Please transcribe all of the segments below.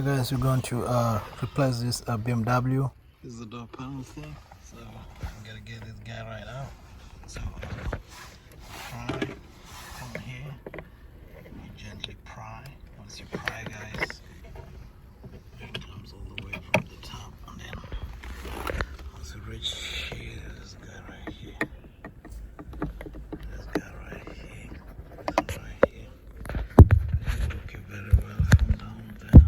Alright guys, we're going to replace this BMW. This is the door panel thing, so I'm gonna get this guy right out. So pry from here, you gently pry. Once you pry, guys, it comes all the way from the top, and then once you reach here, this guy right here, this guy right here, this one right here. Look it very well from down there.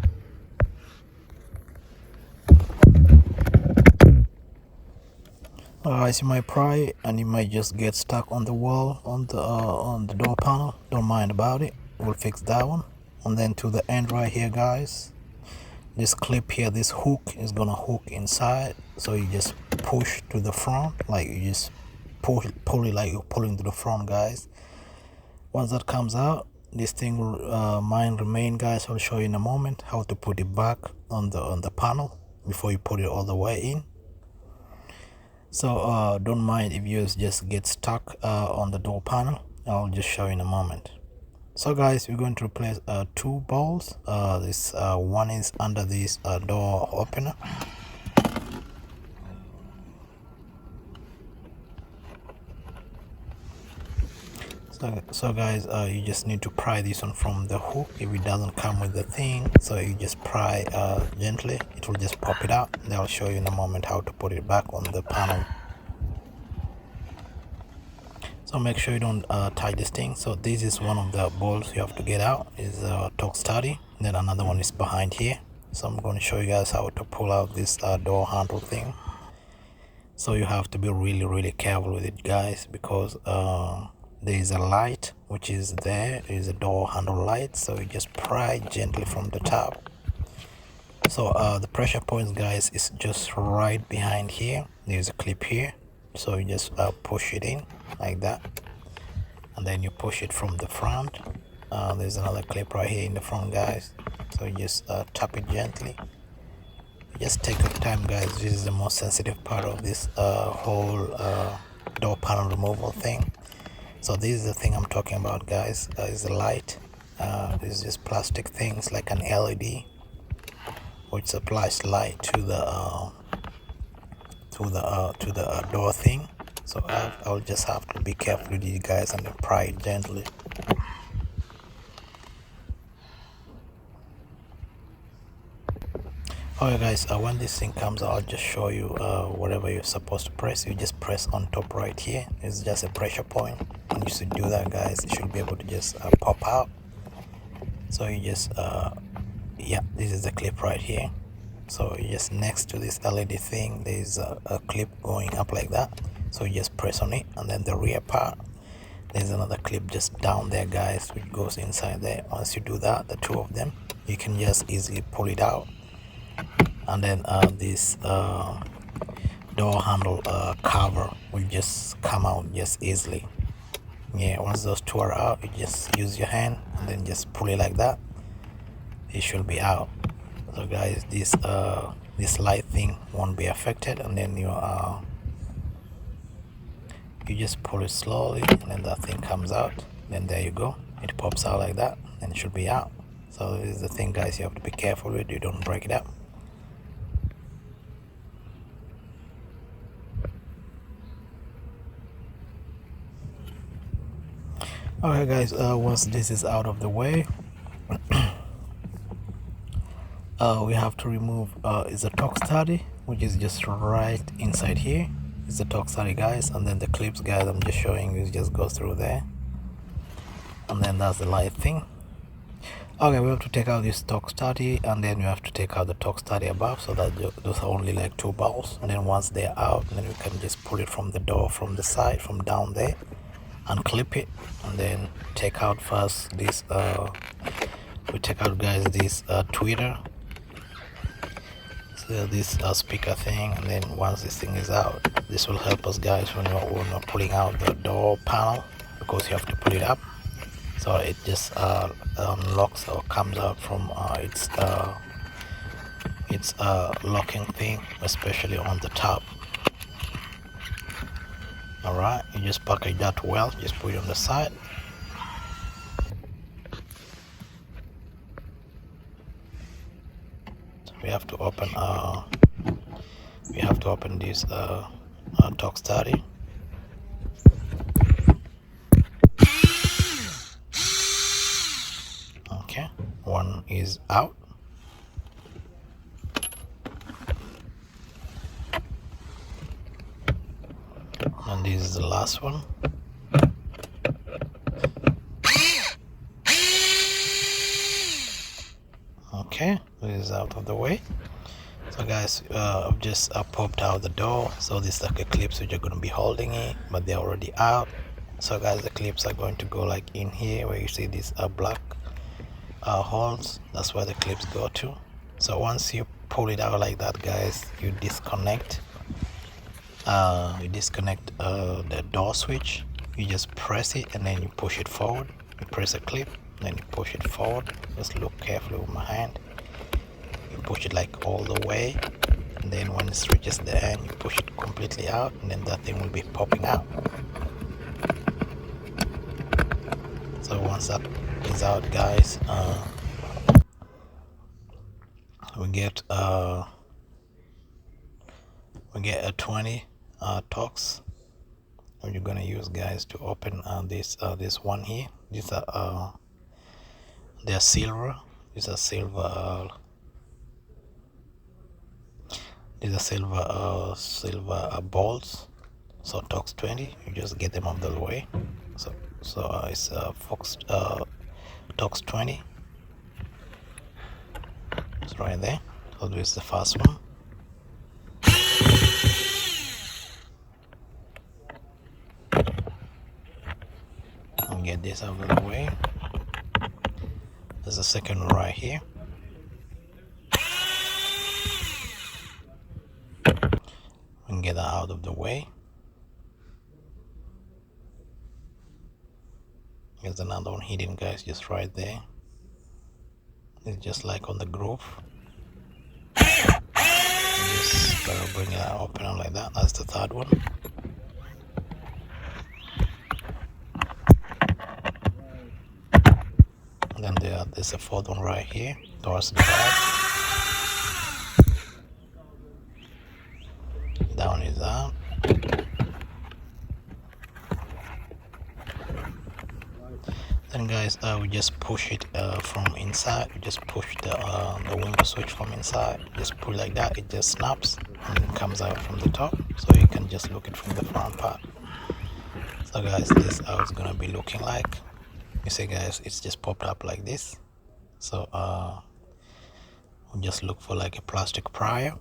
Alright, you might pry and you might just get stuck on the wall on the door panel. Don't mind about it. We'll fix that one. And then to the end right here, guys, this clip here, this hook is gonna hook inside. So you just push to the front, like you just pull it like you're pulling to the front, guys. Once that comes out, this thing will mine remain, guys. I'll show you in a moment how to put it back on the panel before you put it all the way in. So don't mind if you just get stuck on the door panel. I'll just show you in a moment. So guys, we're going to replace two balls. This one is under this door opener. So guys, you just need to pry this one from the hook if it doesn't come with the thing. So you just pry gently, it will just pop it out. Then I'll show you in a moment how to put it back on the panel. So make sure you don't tie this thing. So this is one of the bolts you have to get out, is torque study. Then another one is behind here. So I'm going to show you guys how to pull out this door handle thing. So you have to be really careful with it, guys, because there is a light which is there. There is a door handle light, so you just pry gently from the top. So the pressure points, guys, is just right behind here. There's a clip here, so you just push it in like that, and then you push it from the front. There's another clip right here in the front, guys, so you just tap it gently. Just take your time, guys. This is the most sensitive part of this whole door panel removal thing. So this is the thing I'm talking about, guys. Is the light. This is just plastic things like an LED, which supplies light to the door thing. So I'll just have to be careful with you guys and then pry it gently. Alright guys, when this thing comes out, I'll just show you whatever you're supposed to press. You just press on top right here. It's just a pressure point. When you should do that, guys, it should be able to just pop out. So you just yeah, this is the clip right here. So you just next to this LED thing, there's a clip going up like that. So you just press on it, and then the rear part, there's another clip just down there, guys, which goes inside there. Once you do that, the two of them, you can just easily pull it out. And then this door handle cover will just come out just easily. Yeah, once those two are out, you just use your hand and then just pull it like that. It should be out. So guys, this light thing won't be affected, and then you just pull it slowly, and then that thing comes out. Then there you go, it pops out like that, and it should be out. So this is the thing, guys, you have to be careful with. You don't break it up. Alright guys, once this is out of the way, we have to remove is a torque study, which is just right inside here. It's the torque study, guys, and then the clips, guys, I'm just showing you, just go through there, and then that's the light thing. Okay, we have to take out this torque study, and then we have to take out the torque study above, so that those are only like two balls. And then once they're out, then we can just pull it from the door, from the side, from down there, and clip it. And then take out first this we take out, guys, this tweeter, so this speaker thing. And then once this thing is out, this will help us, guys, when we're pulling out the door panel, because you have to pull it up, so it just unlocks or comes out from its locking thing, especially on the top. Alright, you just package that well, just put it on the side. have to open this talk study. Okay, one is out. And this is the last one. Okay, this is out of the way. So guys, I've just popped out the door. So this is like a clips which are going to be holding it, but they're already out. So guys, the clips are going to go like in here where you see these black holes. That's where the clips go to. So once you pull it out like that, guys, you disconnect the door switch. You just press it and then you push it forward. You press a clip, then you push it forward. Just look carefully with my hand. You push it like all the way, and then when it reaches the end, you push it completely out, and then that thing will be popping out. So once that is out, guys, we get a 20 torques. You're gonna use, guys, to open this one here. These are they're silver. These are silver. These are silver bolts. So torques 20. You just get them out of the way. So it's Fox torques 20. It's right there. So this is the first one. Get this out of the way. There's a second one right here. And get that out of the way. There's another one hidden, guys, just right there. It's just like on the groove. Just bring it out, open it like that. That's the third one. Then there's a fourth one right here towards the back. That one is out. Then, guys, we just push it from inside. We just push the window switch from inside. Just pull like that. It just snaps and it comes out from the top. So you can just look it from the front part. So, guys, this is how it's gonna be looking like. You see, guys, it's just popped up like this. So we just look for like a plastic prior,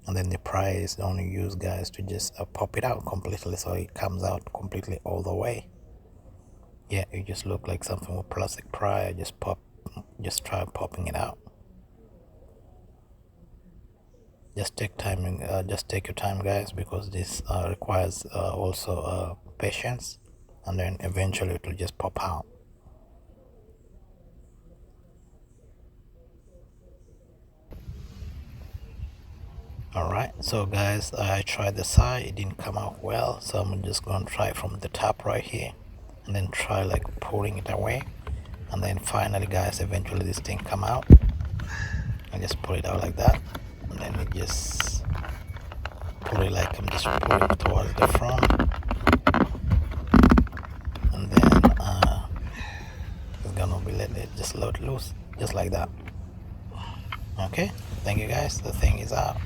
and then the prior is only used, guys, to just pop it out completely, so it comes out completely all the way. Yeah, you just look like something with plastic prior. Just try popping it out. Just take your time, guys, because this requires also patience, and then eventually it will just pop out. Alright, so guys, I tried the side, it didn't come out well, so I'm just going to try from the top right here, and then try like pulling it away, and then finally, guys, eventually this thing come out. I just pull it out like that, and then it just pull it like I'm just pulling it towards the front, and then it's gonna be let it just let loose, just like that. Okay, thank you, guys. The thing is out.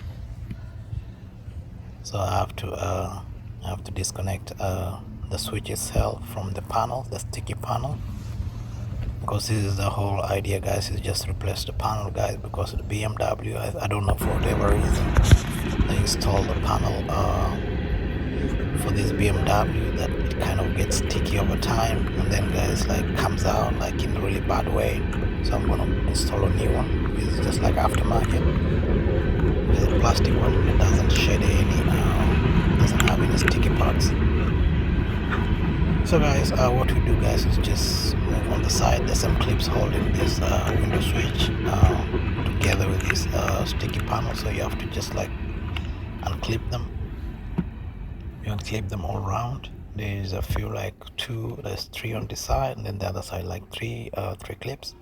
So I have to disconnect the switch itself from the panel, the sticky panel, because this is the whole idea, guys, is just replace the panel, guys, because the BMW, I don't know, for whatever reason they installed the panel for this BMW that it kind of gets sticky over time, and then, guys, like comes out like in a really bad way. So I'm gonna install a new one. It's just like aftermarket. There's a plastic one that doesn't shed any, doesn't have any sticky parts. So, guys, what we do, guys, is just move on the side. There's some clips holding this window switch together with this sticky panel, so you have to just like unclip them. You unclip them all around. There's a few, like there's 3 on this side, and then the other side like three clips.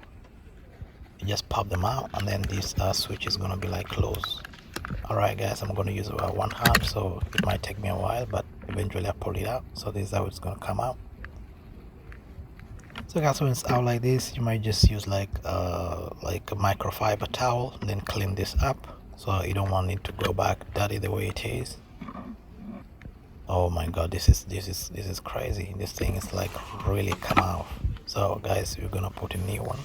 you just pop them out, and then this switch is gonna be like closed. Alright guys, I'm gonna use one hand, so it might take me a while, but eventually I pull it out. So this is how it's gonna come out. So guys, when it's out like this, you might just use like a microfiber towel, and then clean this up, so you don't want it to go back dirty the way it is. Oh my god, this is crazy. This thing is like really come out. So guys, we're gonna put a new one.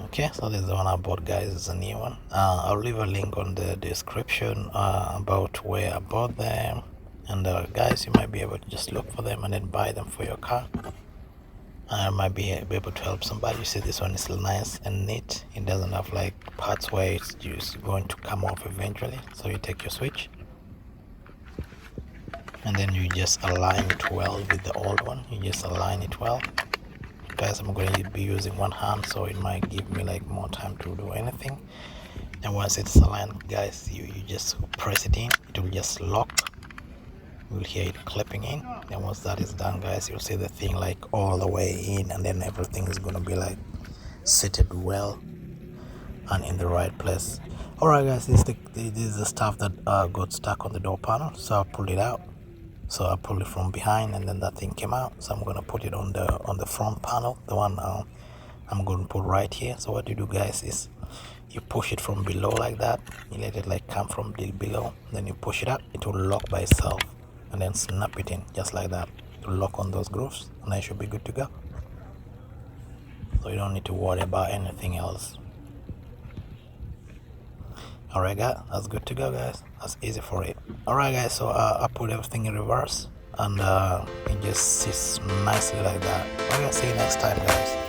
Okay, so this is the one I bought, guys. It's a new one. I'll leave a link on the description about where I bought them, and guys, you might be able to just look for them and then buy them for your car. I might be able to help somebody. You see, this one is nice and neat. It doesn't have like parts where it's just going to come off eventually. So you take your switch, and then you just align it well with the old one. You just align it well. Guys, I'm going to be using one hand, so it might give me like more time to do anything. And once it's aligned, guys, you just press it in, it will just lock. You'll hear it clipping in. And once that is done, guys, you'll see the thing like all the way in, and then everything is going to be like seated well and in the right place. Alright guys, this is the stuff that got stuck on the door panel, so I pulled it out. So I pulled it from behind, and then that thing came out. So I'm gonna put it on the front panel, the one I'm gonna put right here. So what you do, guys, is you push it from below like that. You let it like come from below, then you push it up. It will lock by itself, and then snap it in just like that. It will lock on those grooves, and then it should be good to go. So you don't need to worry about anything else. Alright guys, that's good to go, guys. That's easy for it. Alright guys, so I put everything in reverse, and it just sits nicely like that. Okay, see you next time, guys.